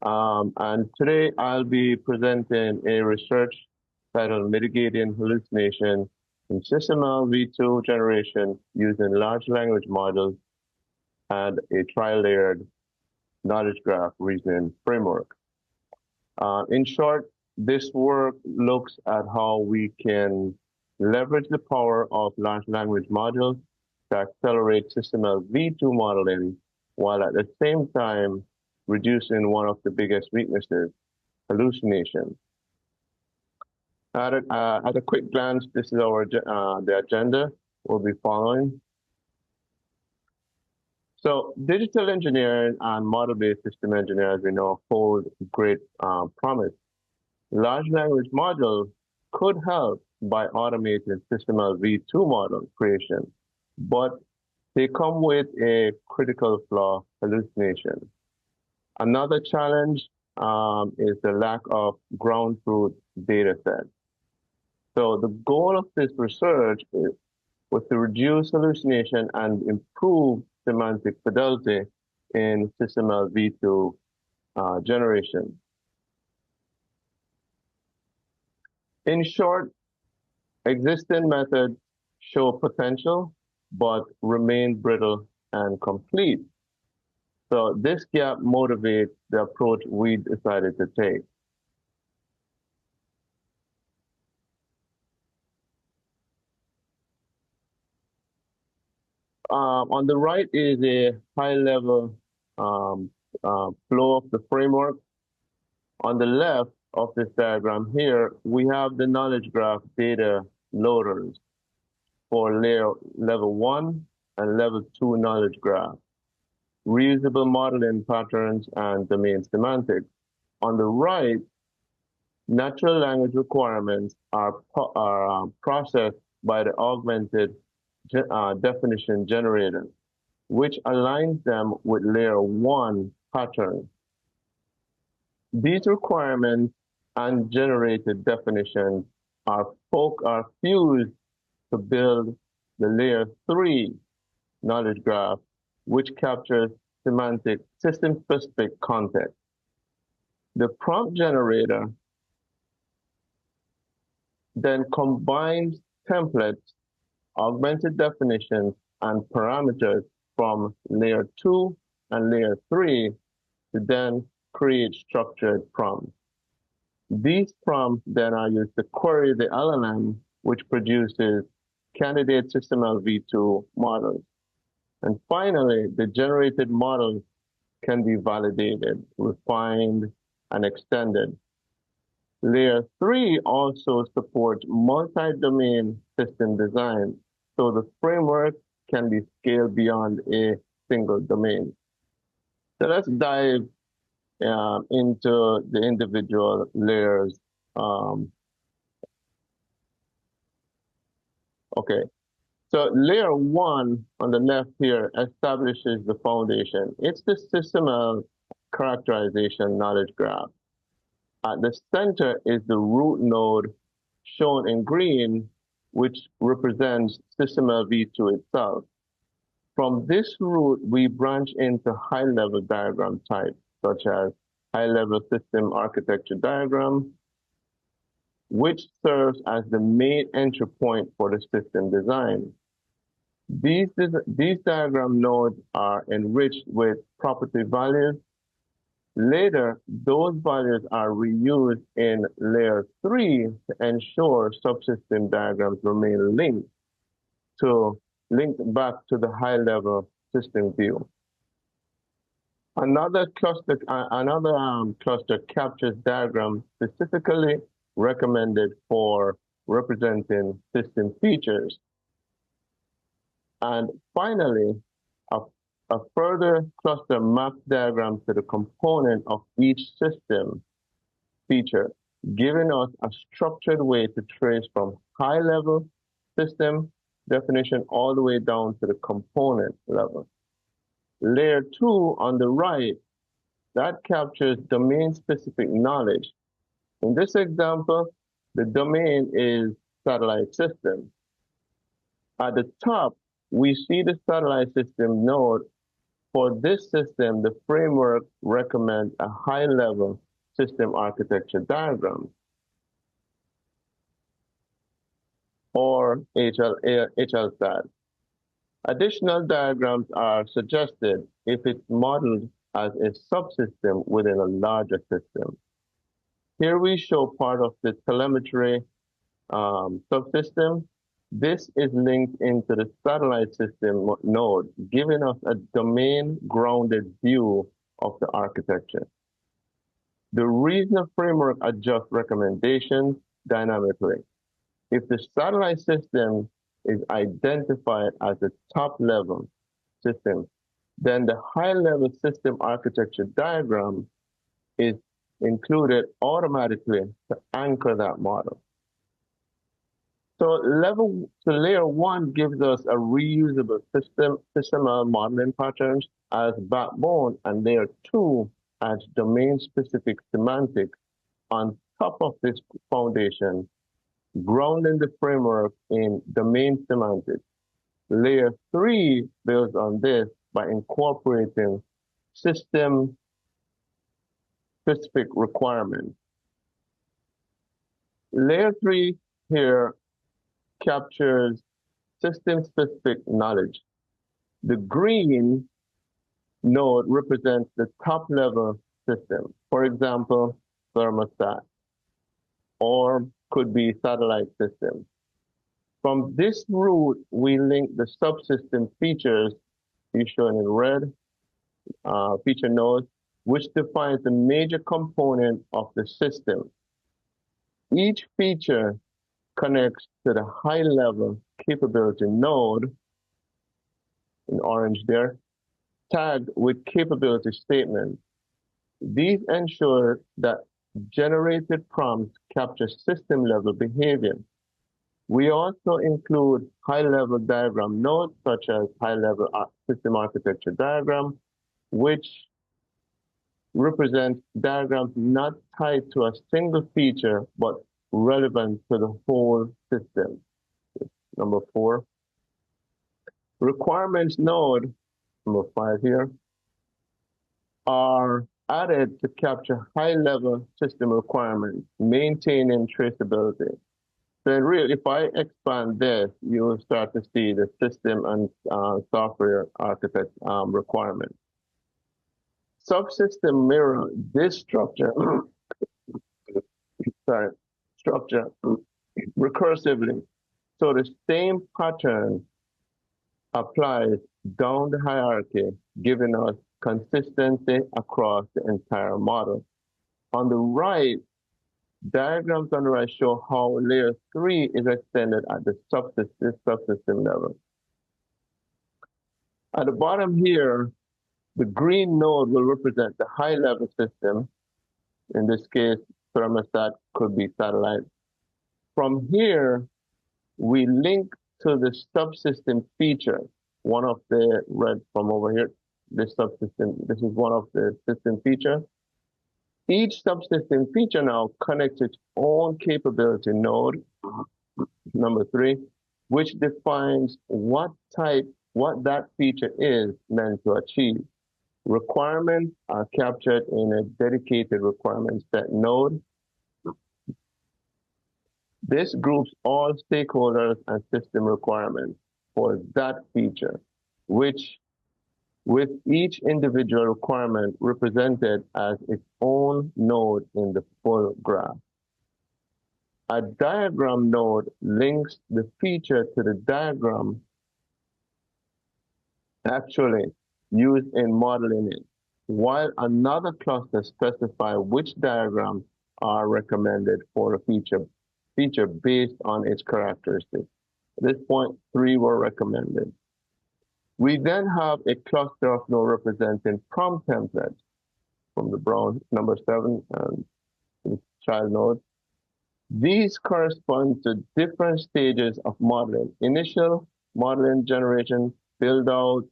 And today I'll be presenting a research titled Mitigating Hallucination in SysML v2 generation using large language models and a tri-layered knowledge graph reasoning framework. In short, this work looks at how we can leverage the power of large language models to accelerate SysML v2 modeling while at the same time reducing one of the biggest weaknesses, hallucination. At a quick glance, this is the agenda we'll be following. So digital engineering and model-based system engineering, as we know, hold great promise. Large language models could help by automating SysML v2 model creation, but they come with a critical flaw, hallucination. Another challenge is the lack of ground truth data set. So the goal of this research was to reduce hallucination and improve semantic fidelity in SysML v2 generation. In short, existing methods show potential, but remain brittle and complete. So this gap motivates the approach we decided to take. On the right is a high-level flow of the framework. On the left of this diagram here, we have the knowledge graph data loaders for level 1 and level 2 knowledge graph, reusable modeling patterns, and domain semantics. On the right, natural language requirements are processed by the augmented definition generator, which aligns them with layer 1 patterns. These requirements and generated definitions are fused to build the layer 3 knowledge graph, which captures semantic system-specific context. The prompt generator then combines templates, augmented definitions, and parameters from layer 2 and layer 3 to then create structured prompts. These prompts then are used to query the LLM, which produces candidate SysML v2 models. And finally, the generated models can be validated, refined, and extended. Layer 3 also supports multi-domain system design, so the framework can be scaled beyond a single domain. So let's dive into the individual layers. Okay, so layer 1 on the left here establishes the foundation. It's the SysML characterization knowledge graph. At the center is the root node shown in green, which represents SysML v2 itself. From this root, we branch into high-level diagram types, such as high-level system architecture diagram, which serves as the main entry point for the system design. These diagram nodes are enriched with property values. Later, those values are reused in layer 3 to ensure subsystem diagrams remain linked back to the high-level system view. Another cluster captures diagrams specifically recommended for representing system features. And finally, a further cluster maps diagrams to the component of each system feature, giving us a structured way to trace from high-level system definition all the way down to the component level. Layer 2 on the right, that captures domain-specific knowledge. In this example, the domain is satellite system. At the top, we see the satellite system node for this system, the framework recommends a high-level system architecture diagram, or HLSAD. Additional diagrams are suggested if it's modeled as a subsystem within a larger system. Here we show part of the telemetry subsystem. This is linked into the satellite system node, giving us a domain-grounded view of the architecture. The reason framework adjusts recommendations dynamically. If the satellite system is identified as a top-level system, then the high-level system architecture diagram is included automatically to anchor that model. So layer one gives us a reusable SysML modeling patterns as backbone, and layer two adds domain-specific semantics on top of this foundation, grounding the framework in domain semantics. Layer three builds on this by incorporating system-specific requirements. Layer three here captures system-specific knowledge. The green node represents the top-level system, for example, thermostat, or could be satellite system. From this route, we link the subsystem features, shown in red, feature nodes, which defines the major component of the system. Each feature connects to the high-level capability node, in orange there, tagged with capability statements. These ensure that generated prompts capture system-level behavior. We also include high-level diagram nodes, such as high-level system architecture diagram, which represents diagrams not tied to a single feature, but relevant to the whole system. Number 4. Requirements node, number 5 here, are added to capture high-level system requirements, maintaining traceability. So really, if I expand this, you will start to see the system and software architect requirements. Subsystem mirror this structure, structure recursively. So the same pattern applies down the hierarchy, giving us consistency across the entire model. On the right, diagrams on the right show how layer 3 is extended at the subsystem level. At the bottom here, the green node will represent the high-level system. In this case, thermostat could be satellite. From here, we link to the subsystem feature. One of the red from over here, this subsystem, this is one of the system features. Each subsystem feature now connects its own capability node, number 3, which defines what that feature is meant to achieve. Requirements are captured in a dedicated requirement set node. This groups all stakeholders and system requirements for that feature, which with each individual requirement represented as its own node in the full graph. A diagram node links the feature to the diagram actually used in modeling it, while another cluster specifies which diagrams are recommended for a feature based on its characteristics. At this point, 3 were recommended. We then have a cluster of nodes representing prompt templates from the brown, number 7, and child node. These correspond to different stages of modeling: initial modeling generation, build out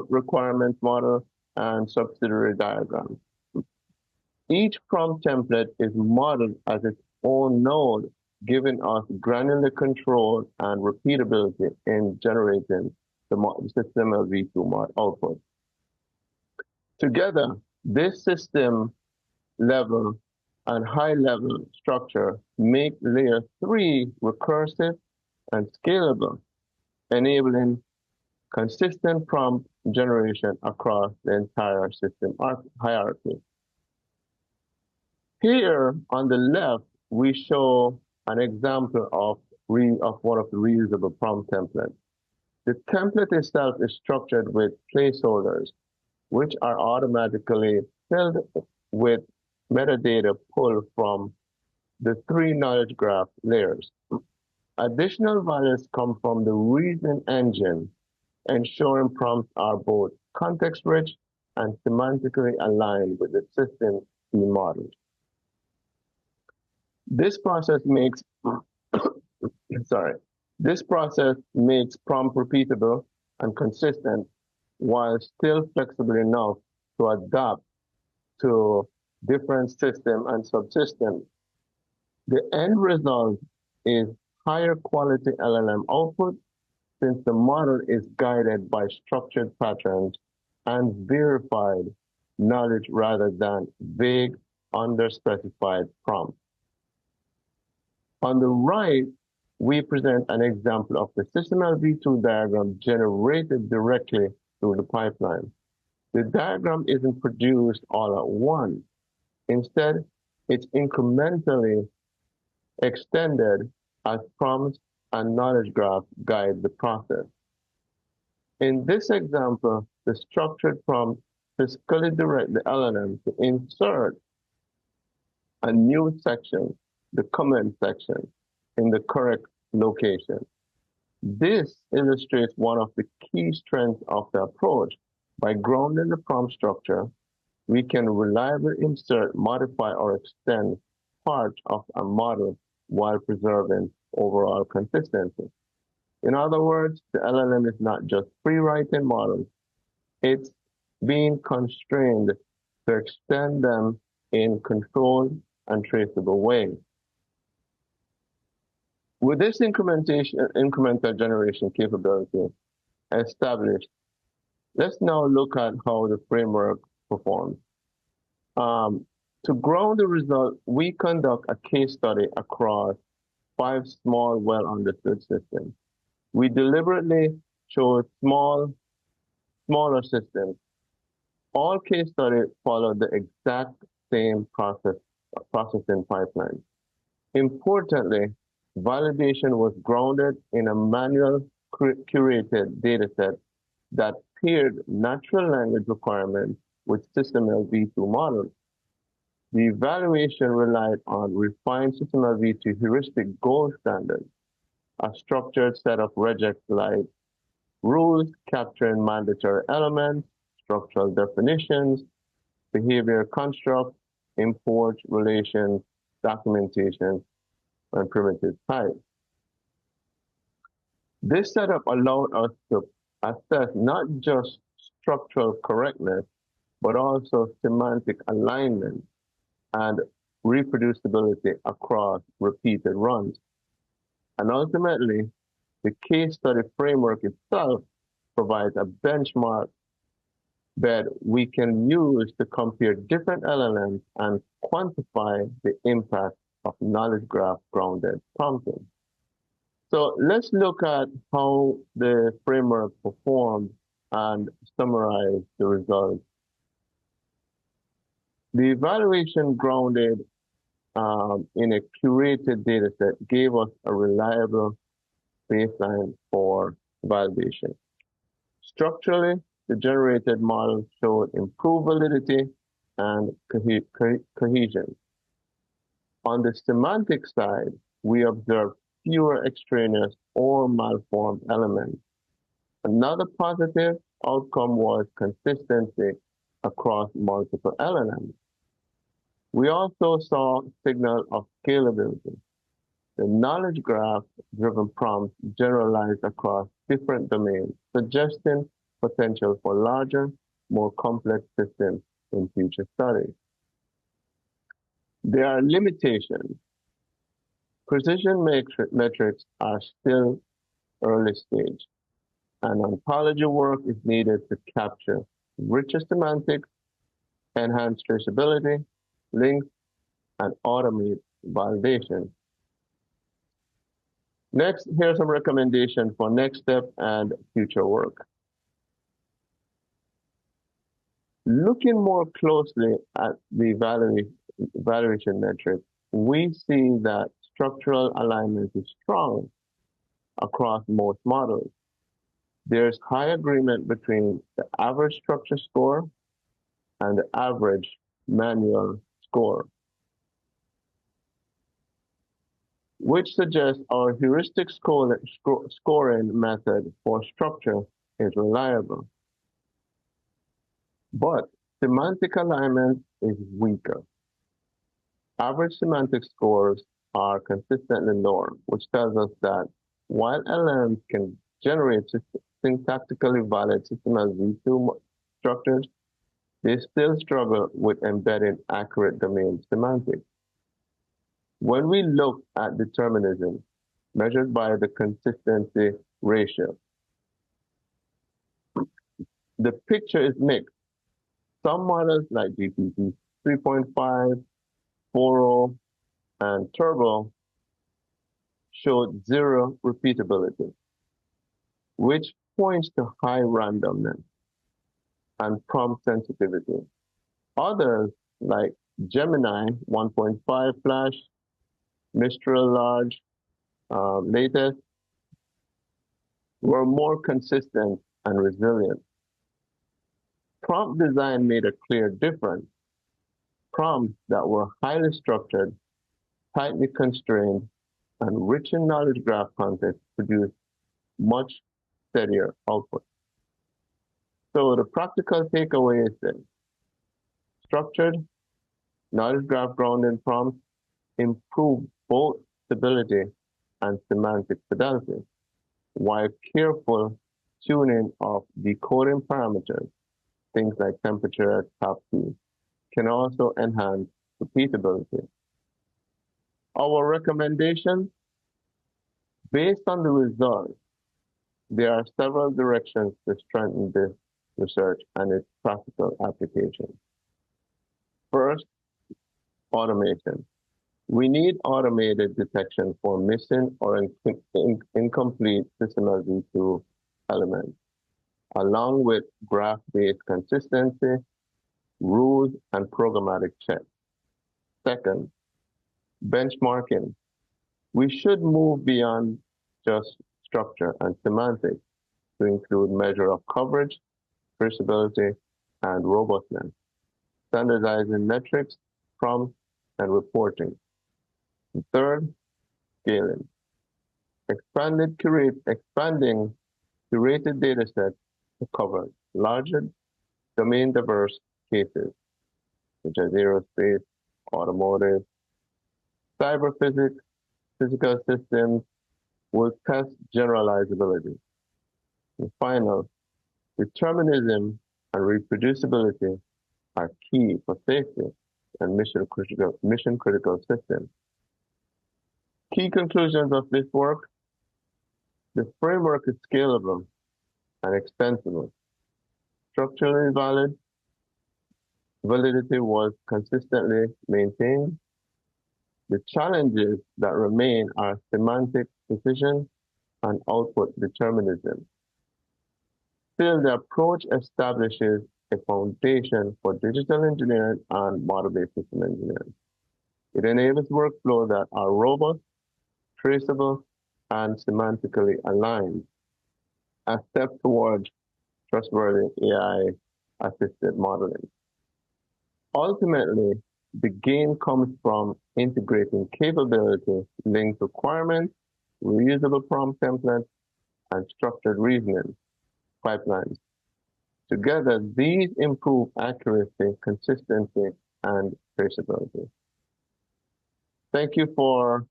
requirements model, and subsidiary diagrams. Each prompt template is modeled as its own node giving us granular control and repeatability in generating the SysML v2 output. Together, this system level and high level structure make layer 3 recursive and scalable, enabling consistent prompt generation across the entire system hierarchy. Here on the left, we show an example of one of the reusable prompt templates. The template itself is structured with placeholders, which are automatically filled with metadata pulled from the 3 knowledge graph layers. Additional values come from the reasoning engine, ensuring prompts are both context-rich and semantically aligned with the system scheme model. This process makes prompt repeatable and consistent while still flexible enough to adapt to different systems and subsystems. The end result is higher quality LLM output since the model is guided by structured patterns and verified knowledge rather than vague, underspecified prompts. On the right, we present an example of the SysML v2 diagram generated directly through the pipeline. The diagram isn't produced all at once. Instead, it's incrementally extended as prompts and knowledge graphs guide the process. In this example, the structured prompt physically directs the LLM to insert a new section, the comment section, in the correct location. This illustrates one of the key strengths of the approach. By grounding the prompt structure, we can reliably insert, modify, or extend parts of a model while preserving overall consistency. In other words, the LLM is not just free-writing models, it's being constrained to extend them in controlled and traceable ways. With this incremental generation capability established, let's now look at how the framework performs. To ground the result, we conduct a case study across 5 small, well-understood systems. We deliberately chose smaller systems. All case studies follow the exact same processing pipeline. Importantly, validation was grounded in a manual curated dataset that paired natural language requirements with SysML v2 models. The evaluation relied on refined SysML v2 heuristic gold standards, a structured set of regex-like rules capturing mandatory elements, structural definitions, behavior constructs, imports, relations, documentation, and primitive types. This setup allowed us to assess not just structural correctness, but also semantic alignment and reproducibility across repeated runs. And ultimately, the case study framework itself provides a benchmark that we can use to compare different LLMs and quantify the impact of knowledge graph grounded prompting. So let's look at how the framework performed and summarize the results. The evaluation grounded in a curated dataset gave us a reliable baseline for validation. Structurally, the generated model showed improved validity and cohesion. On the semantic side, we observed fewer extraneous or malformed elements. Another positive outcome was consistency across multiple LLMs. We also saw signal of scalability. The knowledge graph-driven prompts generalized across different domains, suggesting potential for larger, more complex systems in future studies. There are limitations. Precision metrics are still early stage, and ontology work is needed to capture richer semantics, enhance traceability, links, and automate validation. Next, here's some recommendations for next step and future work. Looking more closely at the evaluation metric, we see that structural alignment is strong across most models. There's high agreement between the average structure score and the average manual score, which suggests our heuristic scoring method for structure is reliable. But semantic alignment is weaker. Average semantic scores are consistently lower, which tells us that while LLMs can generate syntactically valid SysML v2 structures, they still struggle with embedding accurate domain semantics. When we look at determinism, measured by the consistency ratio, the picture is mixed. Some models like GPT 3.5, 4.0, and Turbo showed zero repeatability, which points to high randomness and prompt sensitivity. Others, like Gemini 1.5 Flash, Mistral Large, latest, were more consistent and resilient. Prompt design made a clear difference. Prompts that were highly structured, tightly constrained, and rich in knowledge graph context produced much steadier output. So the practical takeaway is this: structured, knowledge graph grounded prompts improve both stability and semantic fidelity, while careful tuning of decoding parameters, things like temperature, top key, can also enhance repeatability. Our recommendation, based on the results, there are several directions to strengthen this research and its practical application. First, automation. We need automated detection for missing or incomplete SysML v2 elements, along with graph-based consistency, rules, and programmatic checks. Second, benchmarking. We should move beyond just structure and semantics to include measure of coverage, traceability, and robustness, standardizing metrics, prompts, and reporting. Third, scaling. Expanding curated datasets to cover larger domain-diverse cases, such as aerospace, automotive, cyber physics, physical systems, will test generalizability. And final, determinism and reproducibility are key for safety and mission-critical systems. Key conclusions of this work: the framework is scalable and extensible. Structurally valid, validity was consistently maintained. The challenges that remain are semantic precision and output determinism. Still, the approach establishes a foundation for digital engineering and model-based system engineering. It enables workflows that are robust, traceable, and semantically aligned, a step towards trustworthy AI-assisted modeling. Ultimately, the gain comes from integrating capability, linked requirements, reusable prompt templates, and structured reasoning pipelines. Together, these improve accuracy, consistency, and traceability. Thank you for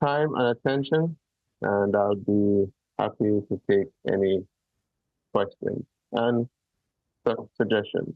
time and attention, and I'll be happy to take any questions and suggestions.